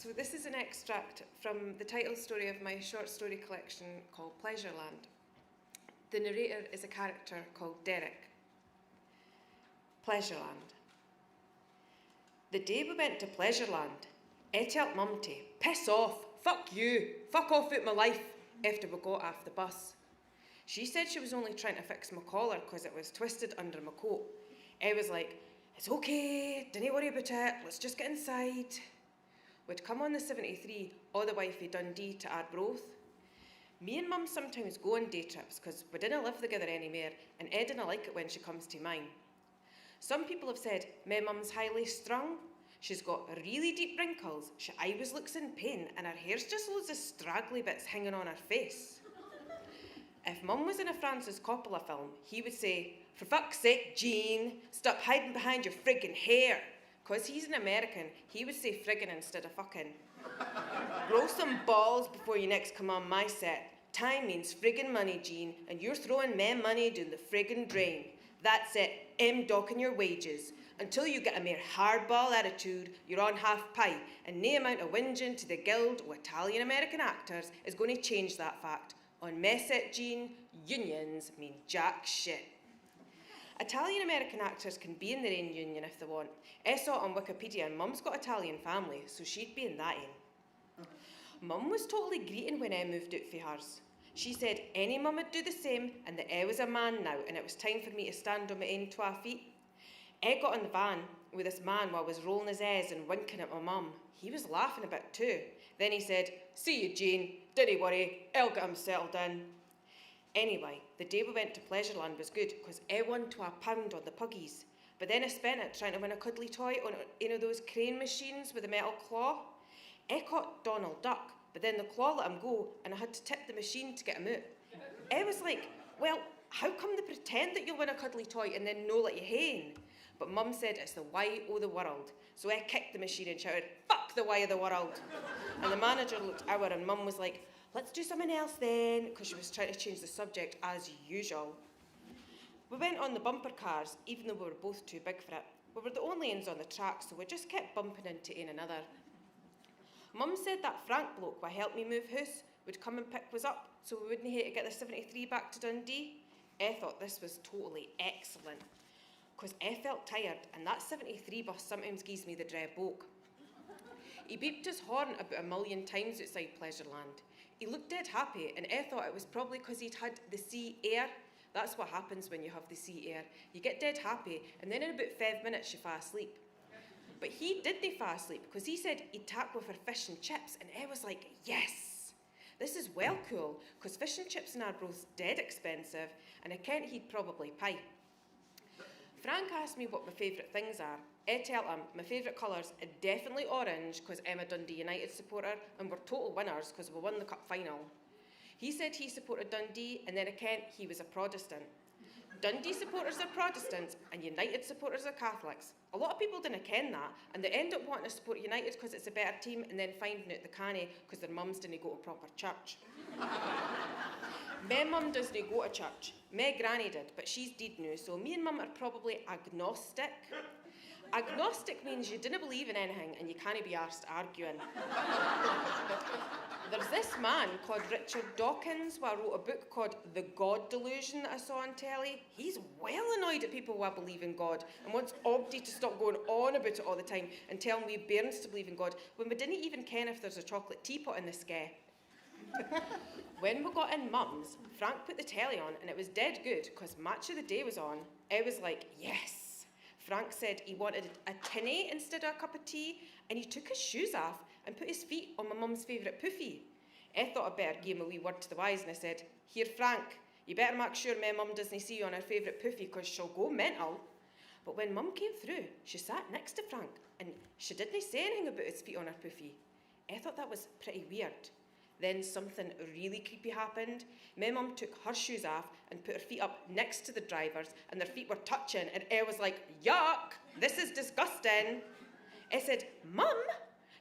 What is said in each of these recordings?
So this is an extract from the title story of my short story collection called Pleasureland. The narrator is a character called Derek. Pleasureland. The day we went to Pleasureland, I told Mum to piss off, fuck you, fuck off out my life, after we got off the bus. She said she was only trying to fix my collar because it was twisted under my coat. I was like, it's okay, don't worry about it, let's just get inside. We'd come on the 73 all the way from Dundee to Arbroath. Me and Mum sometimes go on day trips because we didn't live together anymore and I didn't like it when she comes to mine. Some people have said my mum's highly strung. She's got really deep wrinkles, she always looks in pain and her hair's just loads of straggly bits hanging on her face. If Mum was in a Francis Coppola film, he would say, for fuck's sake, Jean, stop hiding behind your friggin' hair. Because he's an American, he would say friggin' instead of fucking. Grow some balls before you next come on my set. Time means friggin' money, Jean, and you're throwing my money down the friggin' drain. That's it, I'm docking your wages. Until you get a mere hardball attitude, you're on half pie, and no amount of whinging to the Guild of Italian-American Actors is going to change that fact. On my set, Jean, unions mean jack shit. Italian-American actors can be in their own union if they want. I saw it on Wikipedia and Mum's got Italian family, so she'd be in that one. Mum was totally greeting when I moved out for hers. She said any mum would do the same and that I was a man now and it was time for me to stand on my own 2 feet. I got in the van with this man while I was rolling his eyes and winking at my mum. He was laughing a bit too. Then he said, see you, Jane, don't worry, I'll get him settled in. Anyway, the day we went to Pleasureland was good because I won to £1 on the puggies. But then I spent it trying to win a cuddly toy on one of those crane machines with a metal claw. I caught Donald Duck, but then the claw let him go and I had to tip the machine to get him out. I was like, well, how come they pretend that you'll win a cuddly toy and then no let you hang? But Mum said it's the way of the world. So I kicked the machine and shouted, fuck the way of the world. And the manager looked at her and Mum was like, let's do something else then, because she was trying to change the subject as usual. We went on the bumper cars, even though we were both too big for it. We were the only ones on the track, so we just kept bumping into one another. Mum said that Frank bloke who helped me move house would come and pick us up, so we wouldn't have to get the 73 back to Dundee. I thought this was totally excellent, because I felt tired, and that 73 bus sometimes gives me the dread boke. He beeped his horn about 1,000,000 times outside Pleasureland. He looked dead happy, and I thought it was probably because he'd had the sea air. That's what happens when you have the sea air. You get dead happy, and then in about 5 minutes you fall asleep. But he didn't fall asleep, because he said he'd tackle for fish and chips, and I was like, yes! This is well cool, because fish and chips in Arbroath's dead expensive, and I can't he'd probably pie. Frank asked me what my favourite things are. I tell him my favourite colours are definitely orange because I'm a Dundee United supporter and we're total winners because we won the cup final. He said he supported Dundee and then I Kent he was a Protestant. Dundee supporters are Protestants and United supporters are Catholics. A lot of people didn't ken that and they end up wanting to support United because it's a better team and then finding out they can't because their mums didn't go to proper church. My mum doesn't go to church. My granny did, but she's dead now, so me and Mum are probably agnostic. Agnostic means you didn't believe in anything and you can't be arsed arguing. There's this man called Richard Dawkins who wrote a book called The God Delusion that I saw on telly. He's well annoyed at people who believe in God and wants Obdi to stop going on about it all the time and telling we bairns to believe in God when we didn't even ken if there's a chocolate teapot in the sky. When we got in Mum's, Frank put the telly on and it was dead good because Match of the Day was on. I was like, yes. Frank said he wanted a tinny instead of a cup of tea and he took his shoes off and put his feet on my mum's favourite puffy. I thought I'd better give him a wee word to the wise and I said, here Frank, you better make sure my mum doesn't see you on her favourite puffy because she'll go mental. But when Mum came through, she sat next to Frank and she didn't say anything about his feet on her puffy. I thought that was pretty weird. Then something really creepy happened. My mum took her shoes off and put her feet up next to the driver's and their feet were touching and I was like, yuck, this is disgusting. I said, Mum,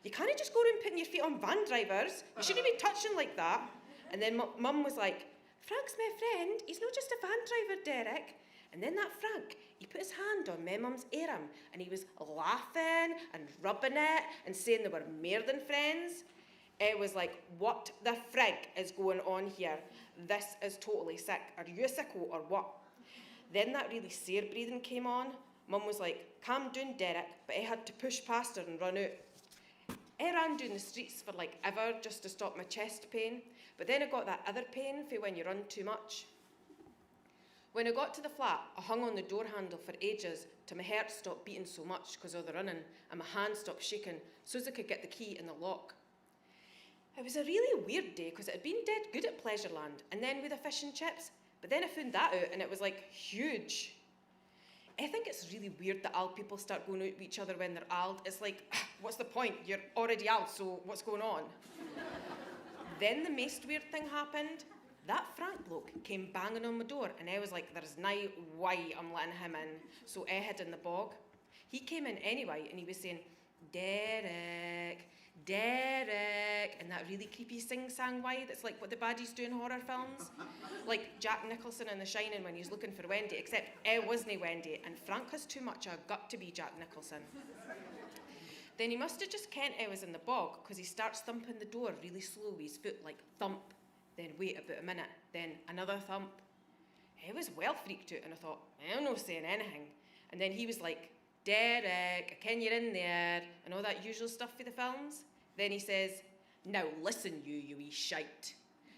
you can't just go around putting your feet on van drivers. You shouldn't be touching like that. And then Mum was like, Frank's my friend. He's not just a van driver, Derek. And then that Frank, he put his hand on my mum's arm and he was laughing and rubbing it and saying they were more than friends. It was like, what the frig is going on here? This is totally sick. Are you a sicko or what? Then that really sore breathing came on. Mum was like, calm down, Derek, but I had to push past her and run out. I ran down the streets for like ever just to stop my chest pain, but then I got that other pain for when you run too much. When I got to the flat, I hung on the door handle for ages till my heart stopped beating so much because of the running and my hand stopped shaking so as I could get the key in the lock. It was a really weird day because it had been dead good at Pleasureland and then with the fish and chips, but then I found that out and it was like huge. I think it's really weird that old people start going out with each other when they're old. It's like, what's the point? You're already old, so what's going on? Then the most weird thing happened. That Frank bloke came banging on my door and I was like, there's no way I'm letting him in. So I hid in the bog. He came in anyway and he was saying, Derek, Derek, in that really creepy sing-sang way that's like what the baddies do in horror films. Like Jack Nicholson in The Shining when he's looking for Wendy, except I wasn't Wendy and Frank has too much of a gut to be Jack Nicholson. Then he must have just kent I was in the bog because he starts thumping the door really slow with his foot, like thump, then wait about a minute, then another thump. I was well freaked out and I thought, I'm not saying anything. And then he was like, Derek, I ken you're in there, and all that usual stuff for the films. Then he says, now listen you wee shite.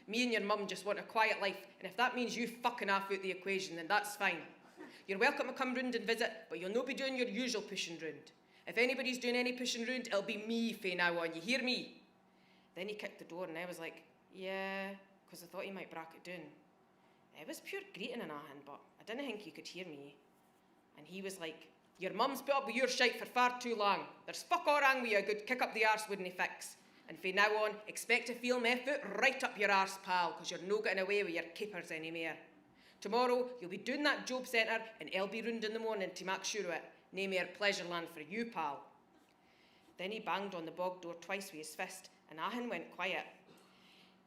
Me and your mum just want a quiet life, and if that means you fucking half out the equation, then that's fine. You're welcome to come round and visit, but you'll not be doing your usual pushing round. If anybody's doing any pushing round, it'll be me fae now on, you hear me? Then he kicked the door and I was like, yeah, because I thought he might brack it down. It was pure greeting and ahin, but I didn't think he could hear me. And he was like, your mum's put up with your shite for far too long. There's fuck all wrong with you, a good kick up the arse wouldn't he fix. And fae now on, expect to feel my foot right up your arse, pal, because you're no getting away with your capers anymore. Tomorrow, you'll be doing that job centre, and I'll be round in the morning to make sure of it. Nae mere Pleasureland for you, pal. Then he banged on the bog door twice with his fist, and ahin went quiet.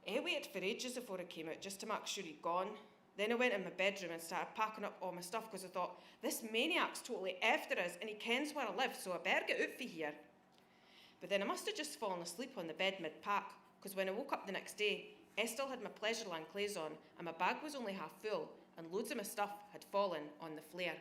I waited for ages before I came out, just to make sure he'd gone. Then I went in my bedroom and started packing up all my stuff because I thought, this maniac's totally after us and he kens where I live, so I better get out for here. But then I must have just fallen asleep on the bed mid-pack because when I woke up the next day, I still had my Pleasureland clothes on and my bag was only half full and loads of my stuff had fallen on the flare.